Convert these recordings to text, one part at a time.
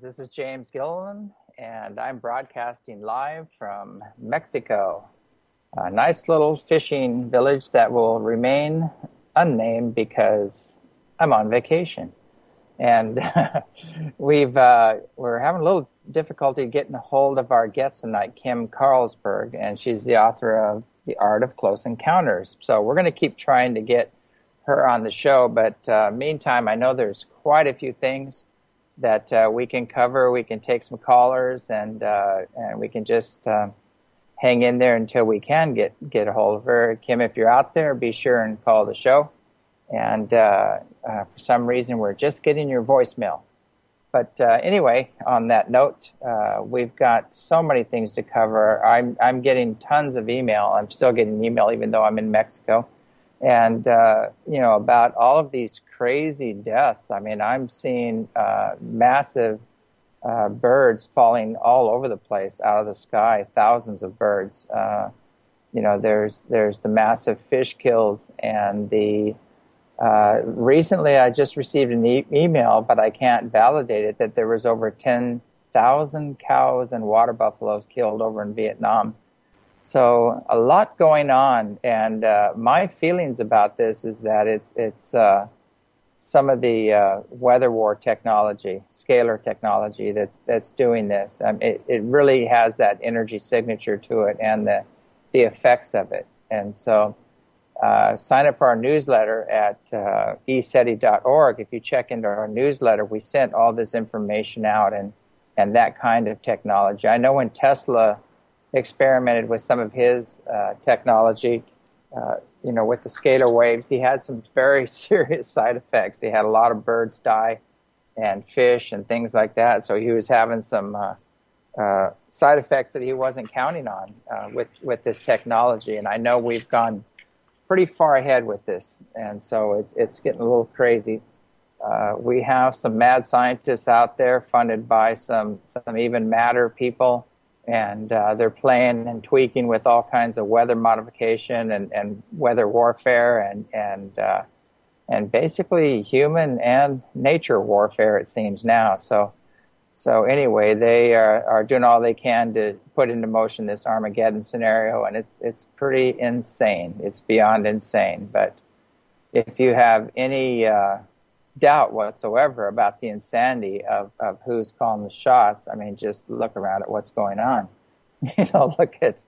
This is James Gilliland, and I'm broadcasting live from Mexico, a nice little fishing village that will remain unnamed because I'm on vacation. And we're having a little difficulty getting a hold of our guest tonight, Kim Carlsberg, and she's the author of The Art of Close Encounters. So we're going to keep trying to get her on the show, but meantime, I know there's quite a few things that we can cover. We can take some callers, and we can just hang in there until we can get a hold of her. Kim, if you're out there, be sure and call the show. And for some reason, we're just getting your voicemail. But anyway, on that note, we've got so many things to cover. I'm getting tons of email. I'm still getting email even though I'm in Mexico. And, about all of these crazy deaths. I mean, I'm seeing massive birds falling all over the place out of the sky, thousands of birds. There's the massive fish kills, and recently I just received an email, but I can't validate it, that there was over 10,000 cows and water buffaloes killed over in Vietnam. So a lot going on, and my feelings about this is that it's some of the weather war technology, scalar technology that's doing this. It really has that energy signature to it and the effects of it. And so sign up for our newsletter at eseti.org. If you check into our newsletter, we sent all this information out and that kind of technology. I know when Tesla experimented with some of his technology, with the scalar waves, he had some very serious side effects. He had a lot of birds die and fish and things like that. So he was having some side effects that he wasn't counting on with this technology. And I know we've gone pretty far ahead with this, and so it's getting a little crazy. We have some mad scientists out there funded by some even madder people. And they're playing and tweaking with all kinds of weather modification and weather warfare and basically human and nature warfare, it seems now. So anyway, they are doing all they can to put into motion this Armageddon scenario, and it's pretty insane. It's beyond insane. But if you have any doubt whatsoever about the insanity of who's calling the shots, I mean, just look around at what's going on. Look at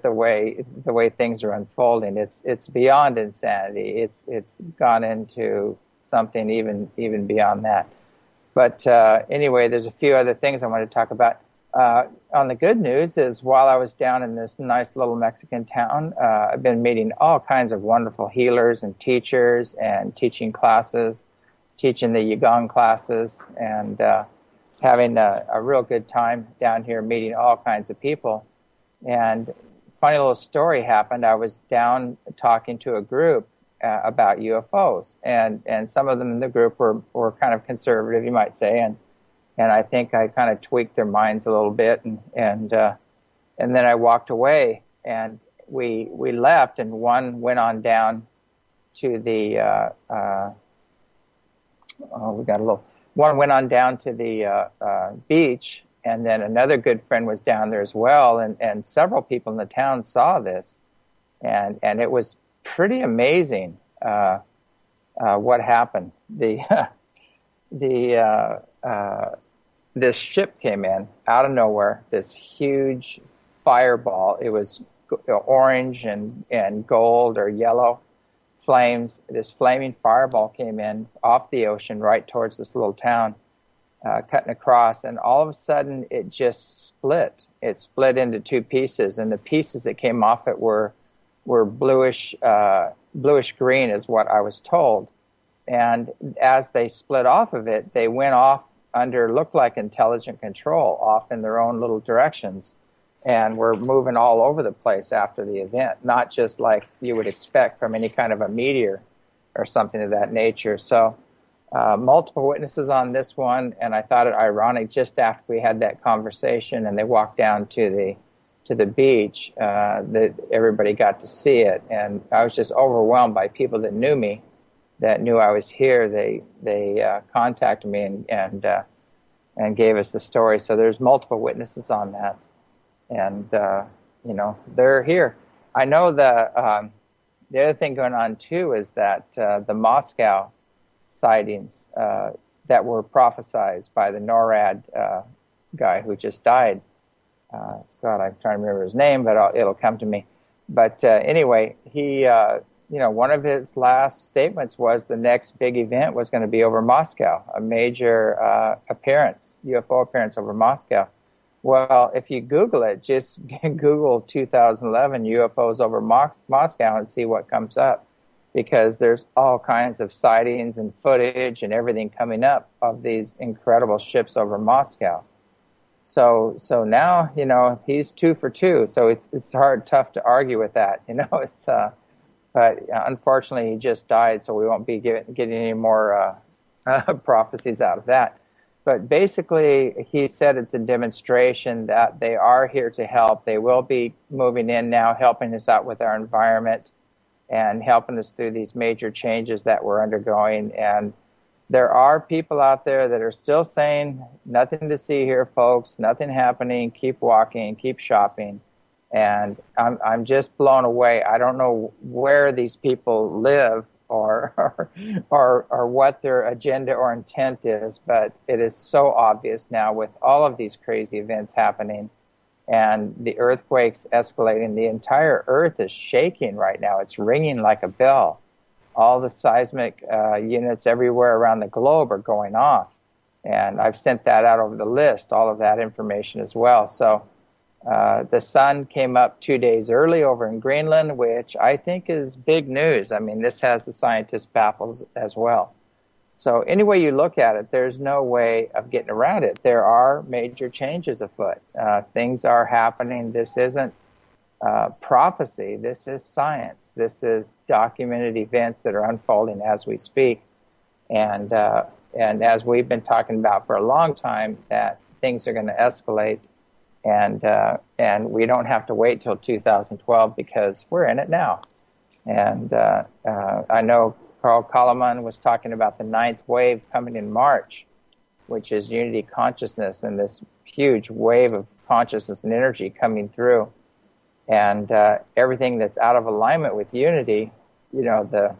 the way things are unfolding. It's beyond insanity. It's gone into something even beyond that. But anyway, there's a few other things I want to talk about. On the good news is, while I was down in this nice little Mexican town, I've been meeting all kinds of wonderful healers and teachers and teaching classes, teaching the Yigong classes, and having a real good time down here meeting all kinds of people. And funny little story happened. I was down talking to a group about UFOs, and some of them in the group were kind of conservative, you might say, and I think I kind of tweaked their minds a little bit, and then I walked away, and we left, and one went on down to the one went on down to the beach, and then another good friend was down there as well, and several people in the town saw this, and it was pretty amazing what happened. This ship came in out of nowhere, this huge fireball. It was orange and gold or yellow flames. This flaming fireball came in off the ocean right towards this little town, cutting across, and all of a sudden it just split. It split into two pieces, and the pieces that came off it were bluish green is what I was told. And as they split off of it, they went off looked like intelligent control, off in their own little directions, and were moving all over the place after the event, not just like you would expect from any kind of a meteor or something of that nature. So multiple witnesses on this one, and I thought it ironic, just after we had that conversation and they walked down to the beach, that everybody got to see it, and I was just overwhelmed by people that knew me, that knew I was here. They contacted me and and gave us the story. So there's multiple witnesses on that, and they're here. I know the other thing going on too is that the Moscow sightings that were prophesized by the NORAD guy who just died. God, I'm trying to remember his name, but it'll come to me. But anyway, he, one of his last statements was the next big event was going to be over Moscow, a major UFO appearance over Moscow. Well, if you Google it, just Google 2011 UFOs over Moscow and see what comes up, because there's all kinds of sightings and footage and everything coming up of these incredible ships over Moscow. So now, he's 2 for 2. So it's tough to argue with that. But unfortunately he just died, so we won't be getting any more prophecies out of that. But basically, he said it's a demonstration that they are here to help. They will be moving in now, helping us out with our environment and helping us through these major changes that we're undergoing. And there are people out there that are still saying, nothing to see here, folks, nothing happening, keep walking, keep shopping. And I'm just blown away. I don't know where these people live or what their agenda or intent is, but it is so obvious now with all of these crazy events happening and the earthquakes escalating. The entire earth is shaking right now. It's ringing like a bell. All the seismic units everywhere around the globe are going off. And I've sent that out over the list, all of that information as well. So the sun came up 2 days early over in Greenland, which I think is big news. I mean, this has the scientists baffled as well. So any way you look at it, there's no way of getting around it. There are major changes afoot. Things are happening. This isn't prophecy. This is science. This is documented events that are unfolding as we speak. And as we've been talking about for a long time, that things are going to escalate. And we don't have to wait till 2012 because we're in it now. And I know Carl Kalaman was talking about the 9th wave coming in March, which is unity consciousness and this huge wave of consciousness and energy coming through. And everything that's out of alignment with unity, the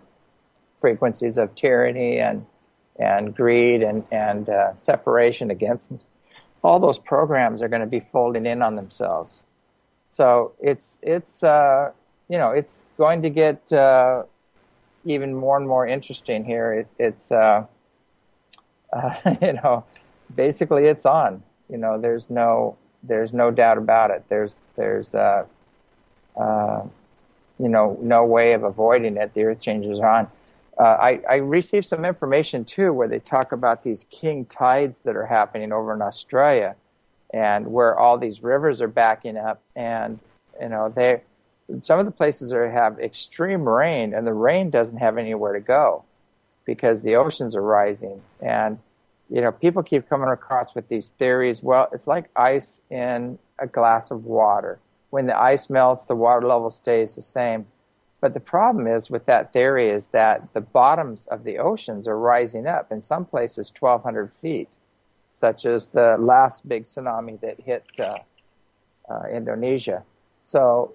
frequencies of tyranny and greed and separation against us, all those programs are going to be folding in on themselves. So it's going to get even more and more interesting here. Basically it's on. There's no doubt about it. There's no way of avoiding it. The earth changes are on. I received some information too where they talk about these king tides that are happening over in Australia, and where all these rivers are backing up, and some of the places have extreme rain, and the rain doesn't have anywhere to go because the oceans are rising. And people keep coming across with these theories. Well, it's like ice in a glass of water. When the ice melts, the water level stays the same. But the problem is with that theory is that the bottoms of the oceans are rising up, in some places 1,200 feet, such as the last big tsunami that hit Indonesia. So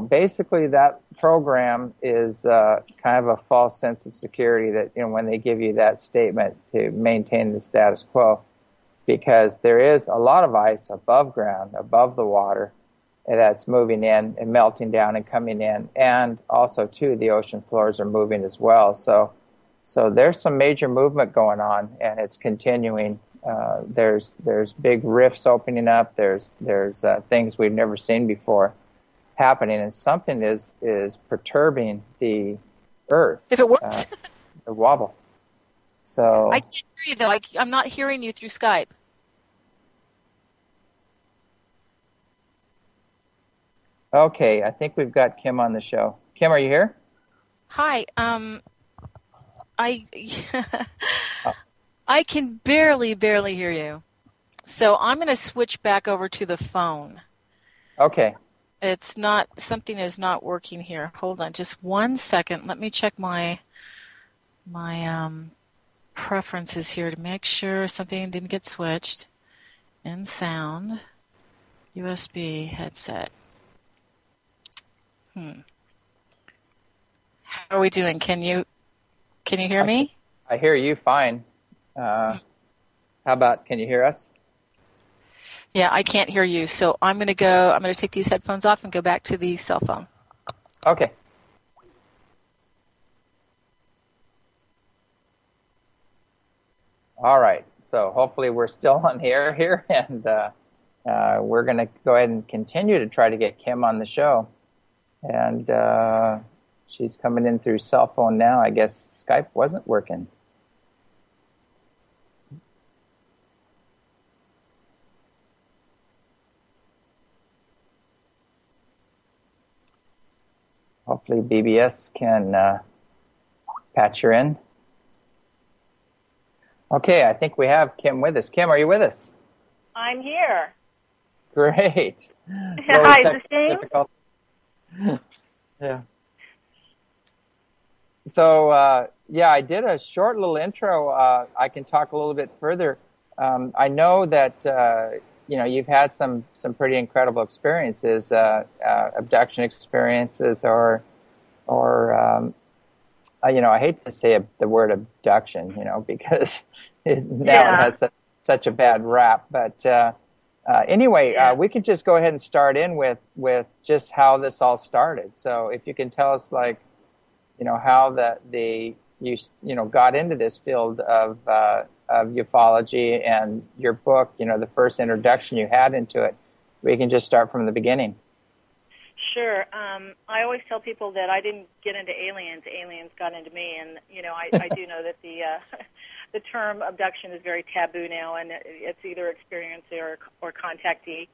basically that program is kind of a false sense of security that when they give you that statement to maintain the status quo, because there is a lot of ice above ground, above the water, that's moving in and melting down and coming in, and also too the ocean floors are moving as well. So there's some major movement going on, and it's continuing. There's big rifts opening up. There's things we've never seen before happening, and something is perturbing the earth. If it works, the wobble. So I can't hear you though. I'm not hearing you through Skype. Okay, I think we've got Kim on the show. Kim, are you here? Hi. I can barely hear you. So I'm going to switch back over to the phone. Okay. Something is not working here. Hold on just 1 second. Let me check my preferences here to make sure something didn't get switched. in sound, USB headset. How are we doing? Can you hear me? I hear you fine. How about, can you hear us? Yeah, I can't hear you. So I'm going to take these headphones off and go back to the cell phone. Okay. All right. So hopefully we're still on the air here, and we're going to go ahead and continue to try to get Kim on the show. And she's coming in through cell phone now. I guess Skype wasn't working. Hopefully BBS can patch her in. Okay, I think we have Kim with us. Kim, are you with us? I'm here. Great. Hi, is this James? Yeah. So, I did a short little intro. I can talk a little bit further. I know that, you've had some pretty incredible experiences, abduction experiences, or I hate to say the word abduction, because it has such a bad rap. But anyway, we could just go ahead and start in with just how this all started. So if you can tell us, how you got into this field of ufology, and your book, the first introduction you had into it. We can just start from the beginning. Sure. I always tell people that I didn't get into aliens. Aliens got into me, and I do know that the term abduction is very taboo now, and it's either experiencer or contactee.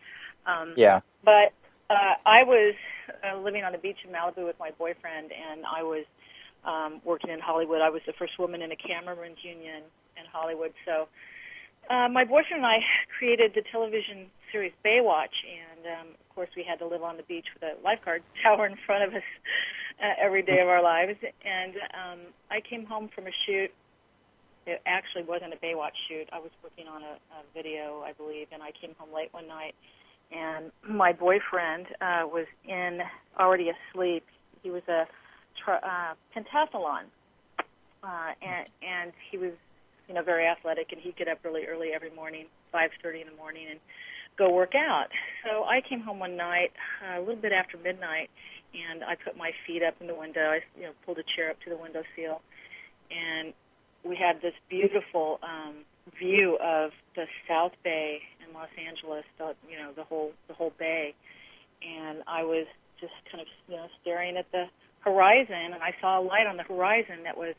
But I was living on the beach in Malibu with my boyfriend, and I was working in Hollywood. I was the first woman in a cameraman's union in Hollywood. So my boyfriend and I created the television series Baywatch, and of course we had to live on the beach with a lifeguard tower in front of us every day of our lives. And I came home from a shoot. It actually wasn't a Baywatch shoot. I was working on a video, I believe, and I came home late one night, and my boyfriend was already asleep. He was a pentathlon, and he was, very athletic, and he'd get up really early every morning, 5:30 in the morning, and go work out. So I came home one night, a little bit after midnight, and I put my feet up in the window. I, pulled a chair up to the windowsill, and we had this beautiful view of the South Bay in Los Angeles, the whole bay, and I was just kind of, staring at the horizon, and I saw a light on the horizon that was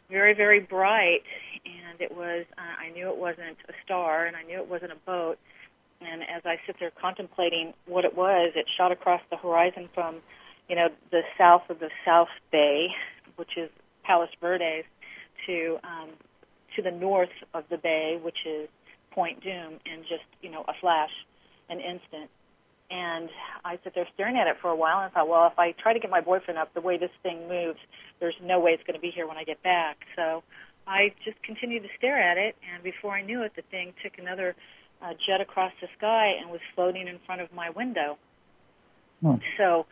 very, very bright, and it was, I knew it wasn't a star, and I knew it wasn't a boat, and as I sit there contemplating what it was, it shot across the horizon from, the south of the South Bay, which is Palos Verdes, to the north of the bay, which is Point Doom, in just, a flash, an instant. And I sat there staring at it for a while, and I thought, well, if I try to get my boyfriend up, the way this thing moves, there's no way it's going to be here when I get back. So I just continued to stare at it, and before I knew it, the thing took another jet across the sky and was floating in front of my window. So